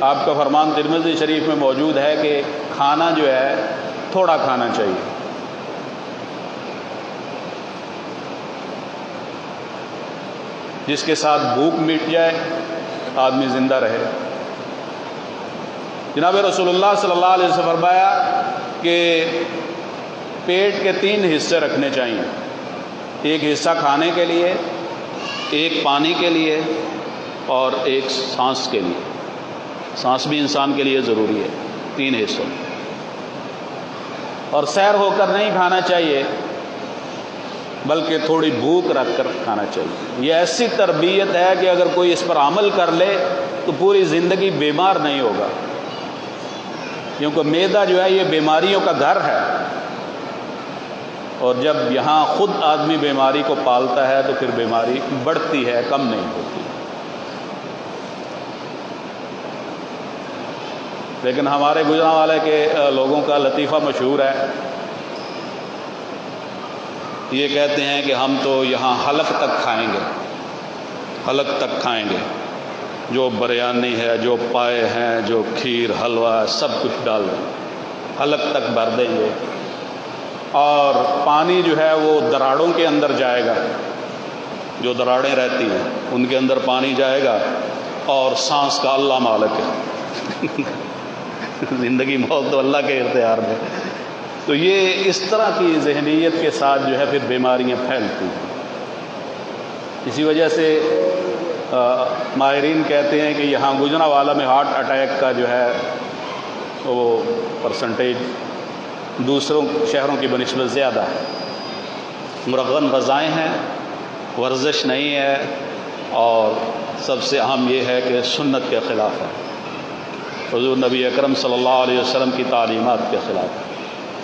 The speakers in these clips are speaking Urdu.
آپ کا فرمان ترمذی شریف میں موجود ہے کہ کھانا جو ہے تھوڑا کھانا چاہیے. جس کے ساتھ بھوک مٹ جائے آدمی زندہ رہے. جناب رسول اللہ صلی اللہ علیہ وسلم فرمایا کہ پیٹ کے 3 حصے رکھنے چاہیے. ایک حصہ کھانے کے لیے، ایک پانی کے لیے اور ایک سانس کے لیے. سانس بھی انسان کے لیے ضروری ہے. 3 حصوں. اور سیر ہو کر نہیں کھانا چاہیے بلکہ تھوڑی بھوک رکھ کر کھانا چاہیے. یہ ایسی تربیت ہے کہ اگر کوئی اس پر عمل کر لے تو پوری زندگی بیمار نہیں ہوگا، کیونکہ معدہ جو ہے یہ بیماریوں کا گھر ہے، اور جب یہاں خود آدمی بیماری کو پالتا ہے تو پھر بیماری بڑھتی ہے، کم نہیں ہوتی. لیکن ہمارے گجرانوالے کے لوگوں کا لطیفہ مشہور ہے. یہ کہتے ہیں کہ ہم تو یہاں حلق تک کھائیں گے، حلق تک کھائیں گے. جو بریانی ہے، جو پائے ہیں، جو کھیر حلوہ سب کچھ ڈال دیں، حلق تک بھر دیں گے. اور پانی جو ہے وہ دراڑوں کے اندر جائے گا، جو دراڑیں رہتی ہیں ان کے اندر پانی جائے گا. اور سانس کا اللہ مالک ہے. زندگی موت تو اللہ کے اختیار میں. تو یہ اس طرح کی ذہنیت کے ساتھ جو ہے پھر بیماریاں پھیلتی ہیں. اسی وجہ سے ماہرین کہتے ہیں کہ یہاں گجرانوالہ میں ہارٹ اٹیک کا جو ہے وہ پرسنٹیج دوسروں شہروں کی بنسبت زیادہ ہے. مرغن غذائیں ہیں، ورزش نہیں ہے، اور سب سے اہم یہ ہے کہ سنت کے خلاف ہے، حضور نبی اکرم صلی اللہ علیہ وسلم کی تعلیمات کے خلاف ہے.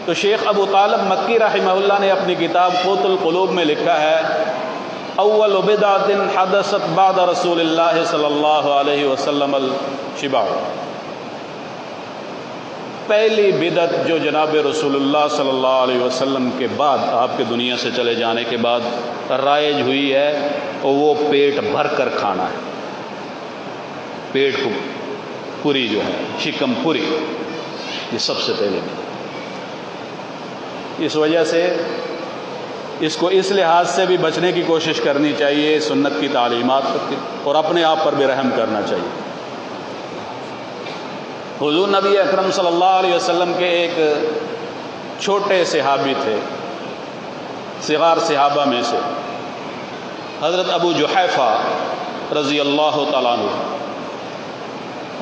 تو شیخ ابو طالب مکی رحمہ اللہ نے اپنی کتاب قوت القلوب میں لکھا ہے، اول بدعۃ حدثت بعد رسول اللہ صلی اللہ علیہ وسلم الشبع. پہلی بدعت جو جناب رسول اللہ صلی اللہ علیہ وسلم کے بعد، آپ کے دنیا سے چلے جانے کے بعد رائج ہوئی ہے، وہ پیٹ بھر کر کھانا ہے. پیٹ کو پوری جو ہے، شکم پوری، یہ سب سے پہلے بدعت. اس وجہ سے اس کو اس لحاظ سے بھی بچنے کی کوشش کرنی چاہیے، سنت کی تعلیمات اور اپنے آپ پر بھی رحم کرنا چاہیے. حضور نبی اکرم صلی اللہ علیہ وسلم کے ایک چھوٹے صحابی تھے، صغار صحابہ میں سے، حضرت ابو جحیفہ رضی اللہ تعالیٰ عنہ.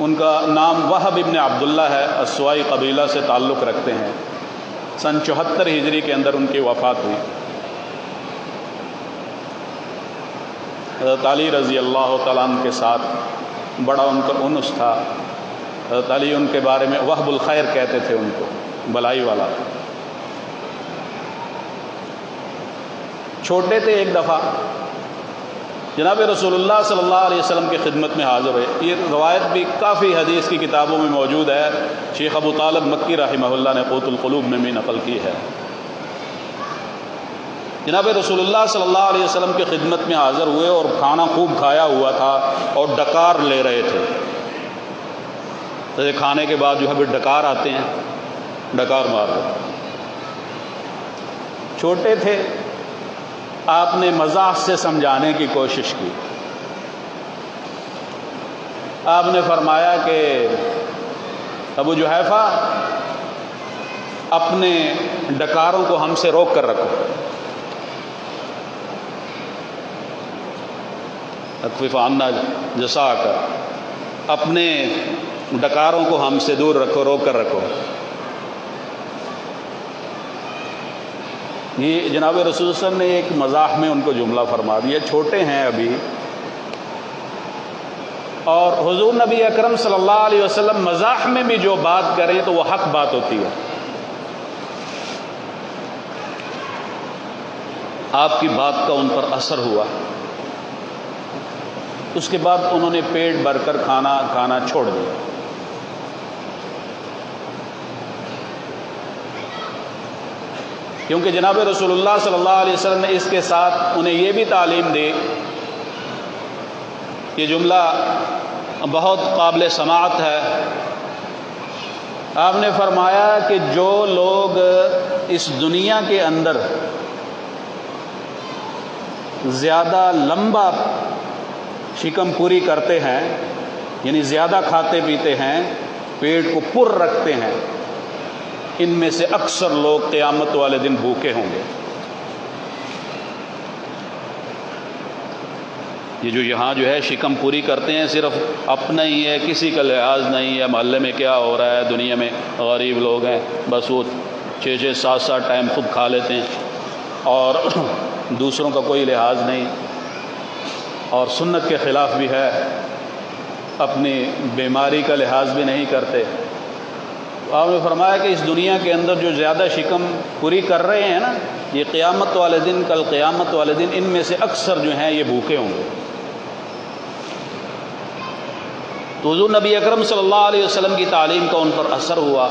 ان کا نام وہب ابن عبداللہ ہے، السوائی قبیلہ سے تعلق رکھتے ہیں. سن 74 ہجری کے اندر ان کی وفات ہوئی. حضرت علی رضی اللہ تعالیٰ عنہ کے ساتھ بڑا ان کا انس تھا. حضرت علی ان کے بارے میں وہب الخیر کہتے تھے ان کو، بلائی والا. چھوٹے تھے، ایک دفعہ جناب رسول اللہ صلی اللہ علیہ وسلم کی خدمت میں حاضر ہوئے. یہ روایت بھی کافی حدیث کی کتابوں میں موجود ہے، شیخ ابو طالب مکی رحمہ اللہ نے قوت القلوب میں بھی نقل کی ہے. جناب رسول اللہ صلی اللہ علیہ وسلم کی خدمت میں حاضر ہوئے اور کھانا خوب کھایا ہوا تھا اور ڈکار لے رہے تھے. جیسے کھانے کے بعد جو ہے پھر ڈکار آتے ہیں، ڈکار مار رہے. چھوٹے تھے، آپ نے مزاح سے سمجھانے کی کوشش کی. آپ نے فرمایا کہ ابو جحیفہ اپنے ڈکاروں کو ہم سے روک کر رکھو. اکفف عنا جزاک، اپنے ڈکاروں کو ہم سے دور رکھو، روک کر رکھو. یہ جناب رسول صلی اللہ علیہ وسلم نے ایک مزاح میں ان کو جملہ فرما دیا. چھوٹے ہیں ابھی، اور حضور نبی اکرم صلی اللہ علیہ وسلم مزاح میں بھی جو بات کریں تو وہ حق بات ہوتی ہے. آپ کی بات کا ان پر اثر ہوا. اس کے بعد انہوں نے پیٹ بھر کر کھانا چھوڑ دیا. کیونکہ جناب رسول اللہ صلی اللہ علیہ وسلم نے اس کے ساتھ انہیں یہ بھی تعلیم دی، یہ جملہ بہت قابل سماعت ہے. آپ نے فرمایا کہ جو لوگ اس دنیا کے اندر زیادہ لمبا شکم پوری کرتے ہیں، یعنی زیادہ کھاتے پیتے ہیں، پیٹ کو پر رکھتے ہیں، ان میں سے اکثر لوگ قیامت والے دن بھوکے ہوں گے. یہ جو یہاں جو ہے شکم پوری کرتے ہیں صرف اپنا ہی ہے، کسی کا لحاظ نہیں ہے محلے میں کیا ہو رہا ہے، دنیا میں غریب لوگ ہیں، بس وہ 6-6 7-7 ٹائم خود کھا لیتے ہیں اور دوسروں کا کوئی لحاظ نہیں، اور سنت کے خلاف بھی ہے، اپنی بیماری کا لحاظ بھی نہیں کرتے. آپ نے فرمایا کہ اس دنیا کے اندر جو زیادہ شکم پوری کر رہے ہیں نا، یہ قیامت والے دن، کل قیامت والے دن ان میں سے اکثر جو ہیں یہ بھوکے ہوں گے. تو حضور نبی اکرم صلی اللہ علیہ وسلم کی تعلیم کا ان پر اثر ہوا.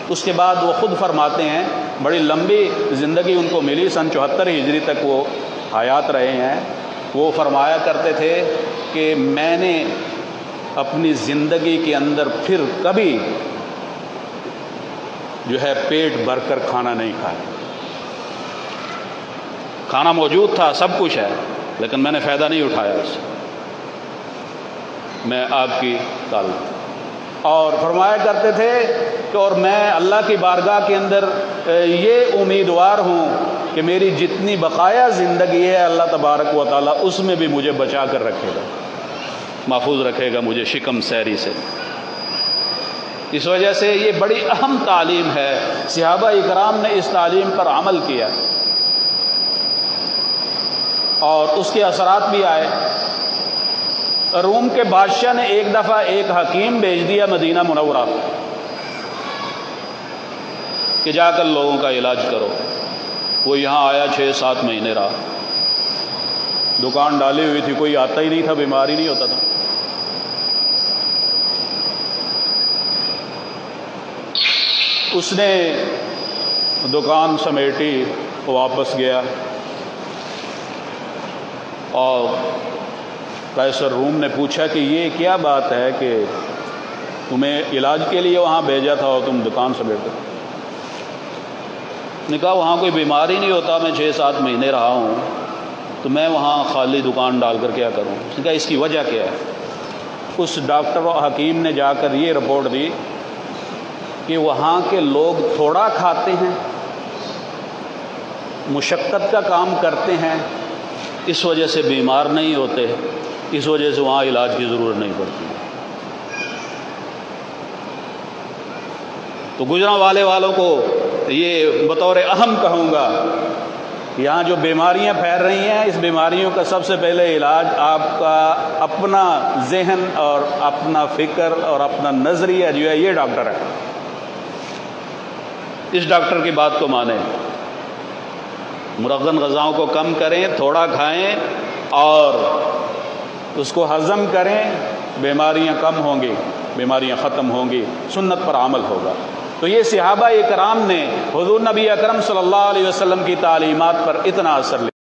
اس کے بعد وہ خود فرماتے ہیں، بڑی لمبی زندگی ان کو ملی، سن 74 ہجری تک وہ حیات رہے ہیں. وہ فرمایا کرتے تھے کہ میں نے اپنی زندگی کے اندر پھر کبھی جو ہے پیٹ بھر کر کھانا نہیں کھایا. کھانا موجود تھا، سب کچھ ہے، لیکن میں نے فائدہ نہیں اٹھایا اس سے. میں آپ کی تعلق. اور فرمایا کرتے تھے کہ اور میں اللہ کی بارگاہ کے اندر یہ امیدوار ہوں کہ میری جتنی بقایا زندگی ہے اللہ تبارک و تعالیٰ اس میں بھی مجھے بچا کر رکھے گا، محفوظ رکھے گا مجھے شکم سیری سے. اس وجہ سے یہ بڑی اہم تعلیم ہے. صحابہ اکرام نے اس تعلیم پر عمل کیا اور اس کے اثرات بھی آئے. روم کے بادشاہ نے ایک دفعہ ایک حکیم بھیج دیا مدینہ منورہ کہ جا کر لوگوں کا علاج کرو. وہ یہاں آیا، 6-7 مہینے رہا. دکان ڈالی ہوئی تھی، کوئی آتا ہی نہیں تھا، بیمار ہی نہیں ہوتا تھا. اس نے دکان سمیٹی، واپس گیا اور قیصر روم نے پوچھا کہ یہ کیا بات ہے کہ تمہیں علاج کے لیے وہاں بھیجا تھا اور تم دکان سمیٹے. نے کہا وہاں کوئی بیمار ہی نہیں ہوتا، میں 6-7 مہینے رہا ہوں، تو میں وہاں خالی دکان ڈال کر کیا کروں. اس نے کہا اس کی وجہ کیا ہے. اس ڈاکٹر و حکیم نے جا کر یہ رپورٹ دی کہ وہاں کے لوگ تھوڑا کھاتے ہیں، مشقت کا کام کرتے ہیں، اس وجہ سے بیمار نہیں ہوتے، اس وجہ سے وہاں علاج کی ضرورت نہیں پڑتی. تو گجرانوالے والوں کو یہ بطور اہم کہوں گا، یہاں جو بیماریاں پھیل رہی ہیں، اس بیماریوں کا سب سے پہلے علاج آپ کا اپنا ذہن اور اپنا فکر اور اپنا نظریہ جو ہے یہ ڈاکٹر ہے. اس ڈاکٹر کی بات کو مانیں، مرغن غذاؤں کو کم کریں، تھوڑا کھائیں اور اس کو ہضم کریں، بیماریاں کم ہوں گی، بیماریاں ختم ہوں گی، سنت پر عمل ہوگا. تو یہ صحابہ اکرام نے حضور نبی اکرم صلی اللہ علیہ وسلم کی تعلیمات پر اتنا اثر لیا.